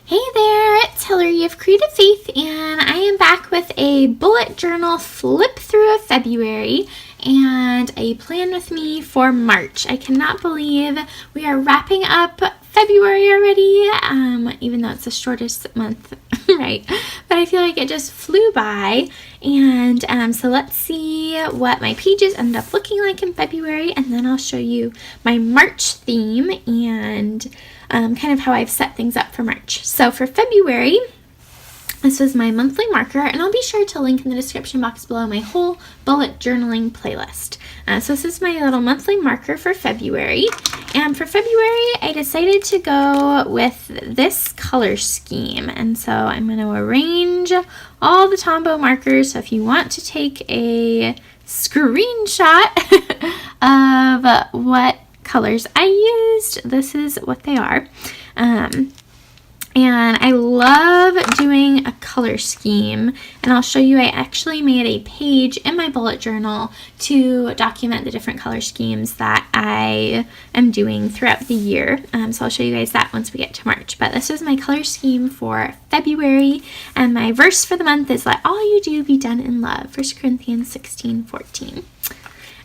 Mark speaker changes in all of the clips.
Speaker 1: Hey there, it's Hillary of Creative Faith, and I am back with a bullet journal flip through of February and a plan with me for March. I cannot believe we are wrapping up February already, even though it's the shortest month, right? But I feel like it just flew by, and so let's see what my pages end up looking like in February, and then I'll show you my March theme and kind of how I've set things up for March. So for February, this was my monthly marker, and I'll be sure to link in the description box below my whole bullet journaling playlist. So this is my little monthly marker for February, and for February I decided to go with this color scheme, and so I'm going to arrange all the Tombow markers. So if you want to take a screenshot of what colors I used, this is what they are. And I love doing a color scheme, and I'll show you I actually made a page in my bullet journal to document the different color schemes that I am doing throughout the year. So I'll show you guys that once we get to March. But this is my color scheme for February, and my verse for the month is "Let all you do be done in love," 1 Corinthians 16:14.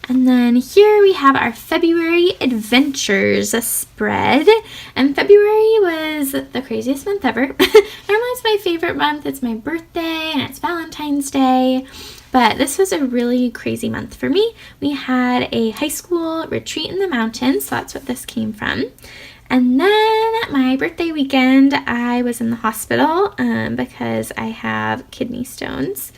Speaker 1: And then here we have our February adventures spread. And February was the craziest month ever. Normally it's my favorite month. It's my birthday and it's Valentine's Day. But this was a really crazy month for me. We had a high school retreat in the mountains, so that's what this came from. And then my birthday weekend, I was in the hospital because I have kidney stones.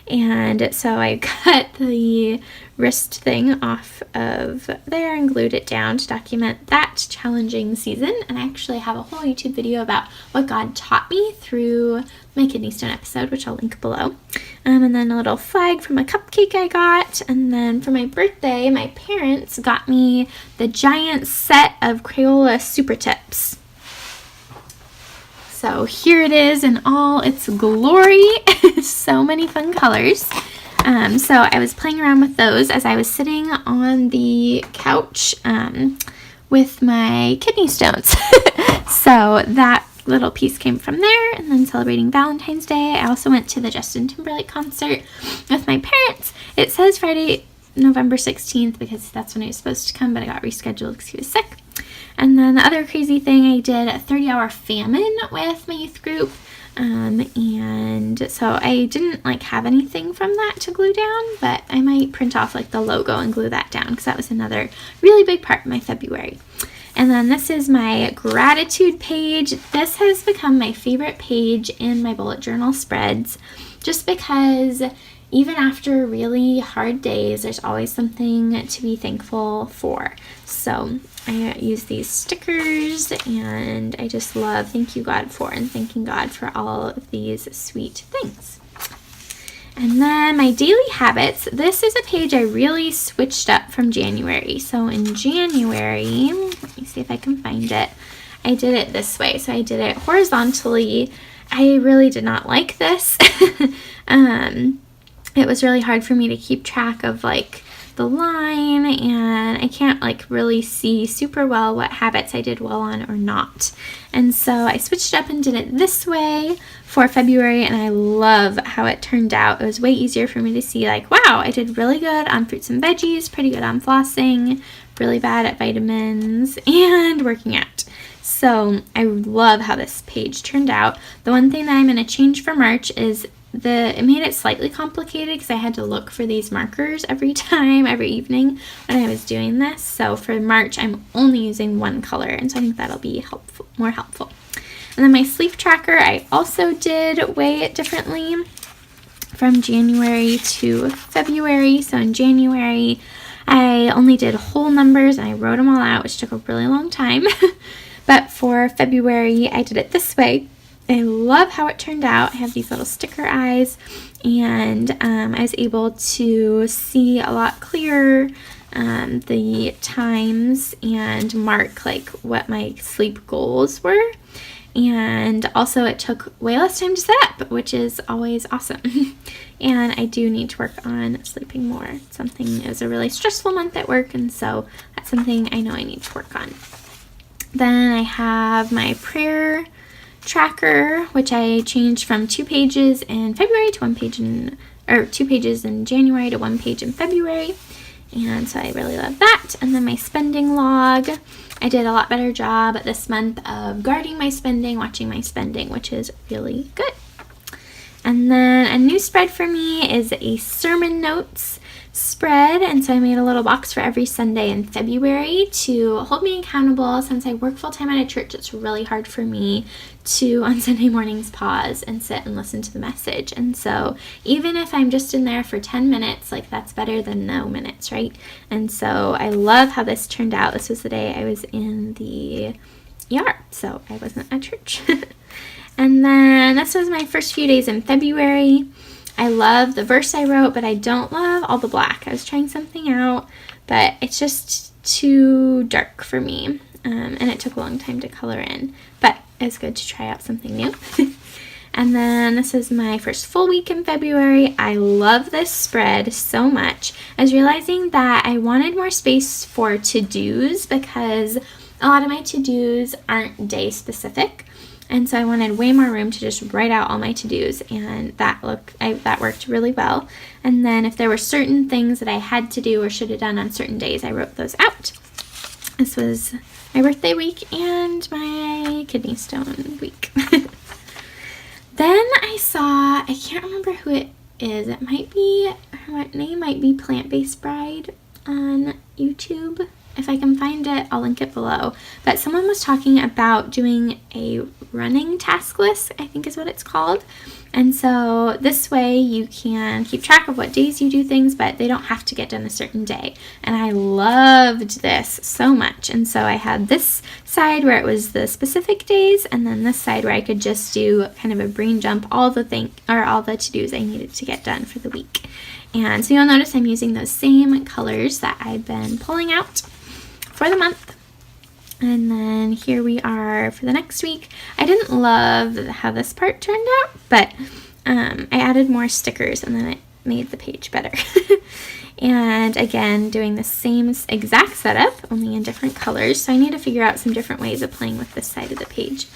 Speaker 1: And so I cut the wrist thing off of there and glued it down to document that challenging season. And I actually have a whole YouTube video about what God taught me through my kidney stone episode, which I'll link below. And then a little flag from a cupcake I got. And then for my birthday, my parents got me the giant set of Crayola Super Tips. So here it is in all its glory. So many fun colors. So I was playing around with those as I was sitting on the couch with my kidney stones. So that little piece came from there. And then celebrating Valentine's Day, I also went to the Justin Timberlake concert with my parents. It says Friday, November 16th because that's when I was supposed to come, but I got rescheduled because he was sick. And then the other crazy thing, I did a 30-hour famine with my youth group. And so I didn't have anything from that to glue down, but I might print off the logo and glue that down because that was another really big part of my February. And then this is my gratitude page. This has become my favorite page in my bullet journal spreads just because even after really hard days, there's always something to be thankful for. So I use these stickers, and I just love thank you God for and thanking God for all of these sweet things. And then my daily habits. This is a page I really switched up from January. So in January, let me see if I can find it. I did it this way. So I did it horizontally. I really did not like this. It was really hard for me to keep track of the line, and I can't really see super well what habits I did well on or not. And so I switched up and did it this way for February, and I love how it turned out. It was way easier for me to see wow, I did really good on fruits and veggies, pretty good on flossing, really bad at vitamins, and working out. So I love how this page turned out. The one thing that I'm going to change for March is it made it slightly complicated because I had to look for these markers every evening when I was doing this. So for March, I'm only using one color, and so I think that'll be more helpful. And then my sleep tracker, I also did weigh it differently from January to February. So in January, I only did whole numbers, and I wrote them all out, which took a really long time. But for February, I did it this way. I love how it turned out. I have these little sticker eyes, and I was able to see a lot clearer the times and mark what my sleep goals were. And also it took way less time to set up, which is always awesome. And I do need to work on sleeping more. It was a really stressful month at work, and so that's something I know I need to work on. Then I have my prayer tracker, which I changed from 2 pages in February to 1 page or 2 pages in January to 1 page in February. And so I really love that. And then my spending log. I did a lot better job this month of guarding my spending, watching my spending, which is really good. And then a new spread for me is a sermon notes spread, and so I made a little box for every Sunday in February to hold me accountable. Since I work full-time at a church, it's really hard for me to on Sunday mornings pause and sit and listen to the message. And so even if I'm just in there for 10 minutes, like that's better than no minutes, right? And so I love how this turned out. This was the day I was in the ER, so I wasn't at church. And then this was my first few days in February. I love the verse I wrote, but I don't love all the black. I was trying something out, but it's just too dark for me, and it took a long time to color in. But it's good to try out something new. And then this is my first full week in February. I love this spread so much. I was realizing that I wanted more space for to-dos because a lot of my to-dos aren't day specific. And so I wanted way more room to just write out all my to-dos, and that worked really well. And then if there were certain things that I had to do or should have done on certain days, I wrote those out. This was my birthday week and my kidney stone week. Then I saw, I can't remember who it is. It might be, her name might be Plant-Based Bride on YouTube. If I can find it, I'll link it below. But someone was talking about doing a running task list, I think is what it's called. And so this way you can keep track of what days you do things, but they don't have to get done a certain day. And I loved this so much. And so I had this side where it was the specific days, and then this side where I could just do kind of a brain dump, all the to-dos I needed to get done for the week. And so you'll notice I'm using those same colors that I've been pulling out for the month. And then here we are for the next week. I didn't love how this part turned out, but I added more stickers and then it made the page better. And again, doing the same exact setup, only in different colors. So I need to figure out some different ways of playing with this side of the page.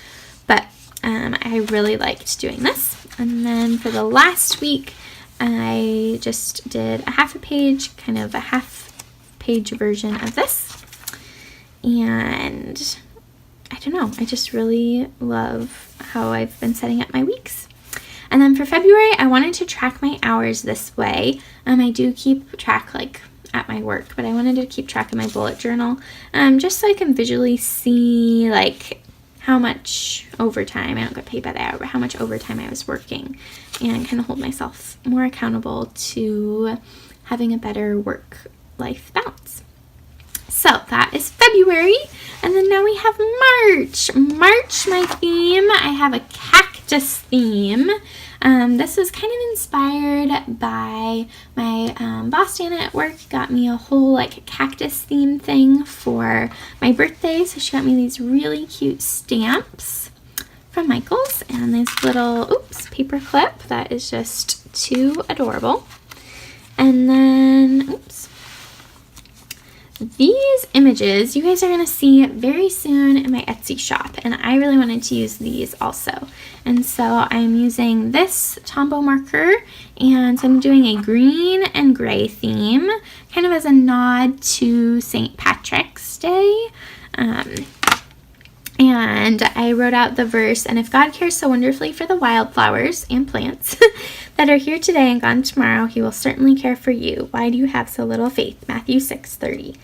Speaker 1: But I really liked doing this. And then for the last week, I just did a half a page, kind of a half page version of this. And I don't know, I just really love how I've been setting up my weeks. And then for February, I wanted to track my hours this way. I do keep track like at my work, but I wanted to keep track of my bullet journal just so I can visually see like how much overtime, I don't get paid by the hour, but how much overtime I was working, and kind of hold myself more accountable to having a better work-life balance. So that is February, and then now we have March. March, my theme, I have a cactus theme. This was kind of inspired by my boss Dana at work. Got me a whole like cactus theme thing for my birthday, so she got me these really cute stamps from Michaels and this little paper clip that is just too adorable. And then these images you guys are going to see very soon in my Etsy shop, and I really wanted to use these also. And so I'm using this Tombow marker, and so I'm doing a green and gray theme, kind of as a nod to St. Patrick's Day. And I wrote out the verse, and if God cares so wonderfully for the wildflowers and plants that are here today and gone tomorrow, he will certainly care for you. Why do you have so little faith? Matthew 6:30.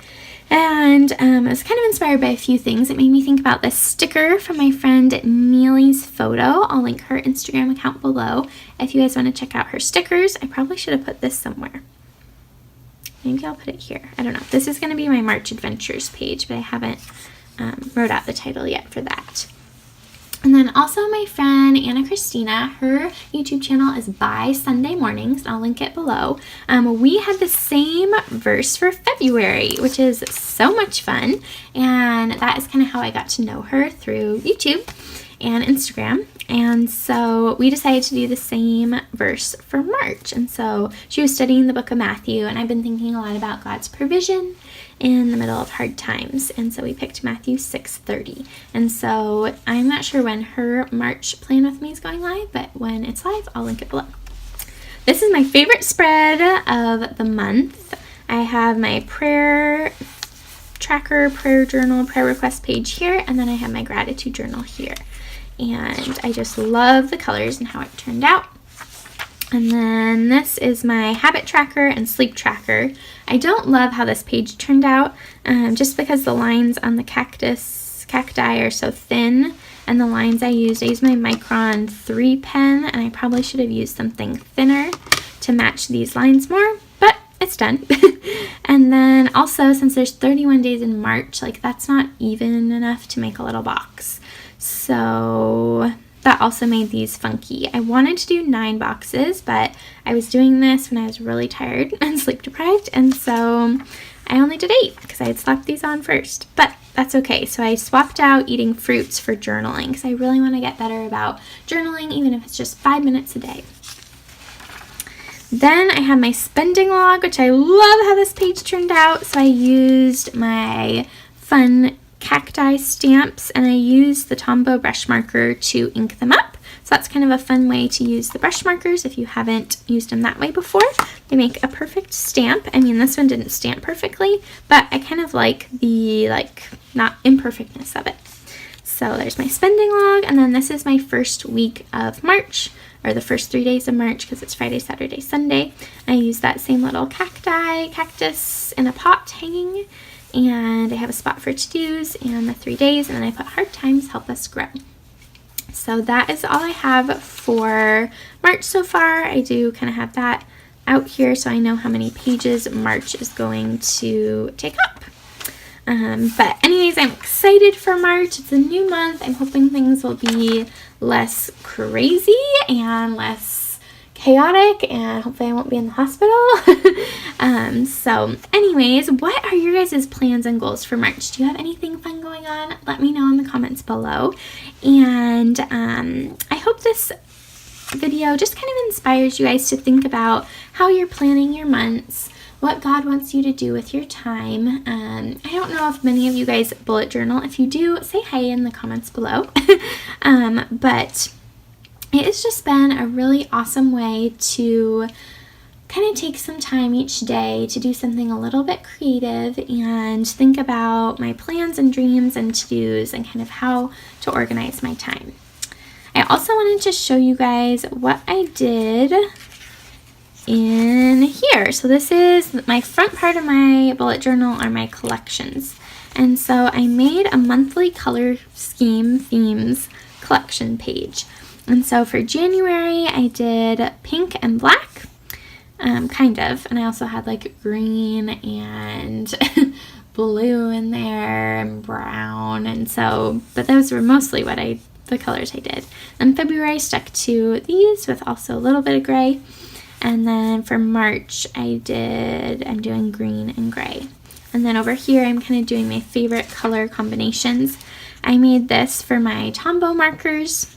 Speaker 1: And I was kind of inspired by a few things. It made me think about this sticker from my friend Neely's Photo. I'll link her Instagram account below if you guys want to check out her stickers. I probably should have put this somewhere. Maybe I'll put it here. I don't know. This is going to be my March Adventures page, but I haven't wrote out the title yet for that. And then also my friend Anna Christina, her YouTube channel is By Sunday Mornings, and I'll link it below. We had the same verse for February, which is so much fun, and that is kind of how I got to know her, through YouTube and Instagram. And so we decided to do the same verse for March. And so she was studying the book of Matthew, and I've been thinking a lot about God's provision in the middle of hard times. And so we picked Matthew 6:30. And so I'm not sure when her March Plan With Me is going live, but when it's live, I'll link it below. This is my favorite spread of the month. I have my prayer tracker, prayer journal, prayer request page here, and then I have my gratitude journal here. And I just love the colors and how it turned out. And then this is my habit tracker and sleep tracker. I don't love how this page turned out, just because the lines on the cacti are so thin, and the lines I used my Micron 3 pen, and I probably should have used something thinner to match these lines more, but it's done. And then also, since there's 31 days in March, like that's not even enough to make a little box. So that also made these funky. I wanted to do 9 boxes, but I was doing this when I was really tired and sleep deprived, and so I only did 8 because I had slapped these on first, but that's okay. So I swapped out eating fruits for journaling because I really want to get better about journaling, even if it's just 5 minutes a day. Then I have my spending log, which I love how this page turned out. So I used my fun cacti stamps, and I used the Tombow brush marker to ink them up. So that's kind of a fun way to use the brush markers if you haven't used them that way before. They make a perfect stamp. I mean, this one didn't stamp perfectly, but I kind of like the not imperfectness of it. So there's my spending log, and then this is my first week of March, or the first 3 days of March, because it's Friday, Saturday, Sunday. I use that same little cactus in a pot hanging, and I have a spot for to-dos and the 3 days, and then I put hard times help us grow. So that is all I have for March so far. I do kind of have that out here so I know how many pages March is going to take up. But anyways, I'm excited for March. It's a new month. I'm hoping things will be less crazy and less chaotic, and hopefully I won't be in the hospital. So anyways, what are your guys' plans and goals for March? Do you have anything fun going on? Let me know in the comments below. And I hope this video just kind of inspires you guys to think about how you're planning your months, what God wants you to do with your time. I don't know if many of you guys bullet journal. If you do, say hi in the comments below. But it has just been a really awesome way to kind of take some time each day to do something a little bit creative and think about my plans and dreams and to-dos and kind of how to organize my time. I also wanted to show you guys what I did in here. So this is my front part of my bullet journal are my collections. And so I made a monthly color scheme themes collection page. And so for January, I did pink and black, kind of. And I also had like green and blue in there and brown. And so, but those were mostly the colors I did. And February stuck to these with also a little bit of gray. And then for March, I'm doing green and gray. And then over here, I'm kind of doing my favorite color combinations. I made this for my Tombow markers.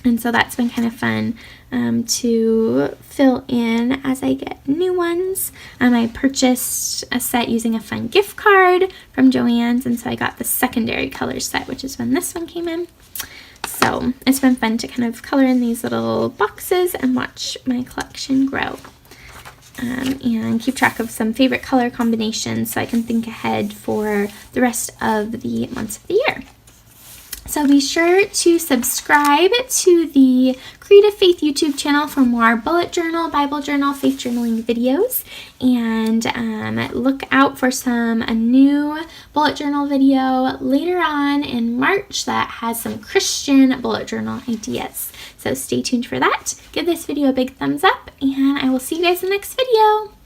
Speaker 1: And so that's been kind of fun to fill in as I get new ones. I purchased a set using a fun gift card from Joann's, and so I got the secondary color set, which is when this one came in. So it's been fun to kind of color in these little boxes and watch my collection grow. And keep track of some favorite color combinations so I can think ahead for the rest of the months of the year. So be sure to subscribe to the Creative Faith YouTube channel for more bullet journal, Bible journal, faith journaling videos. And look out for a new bullet journal video later on in March that has some Christian bullet journal ideas. So stay tuned for that. Give this video a big thumbs up, and I will see you guys in the next video.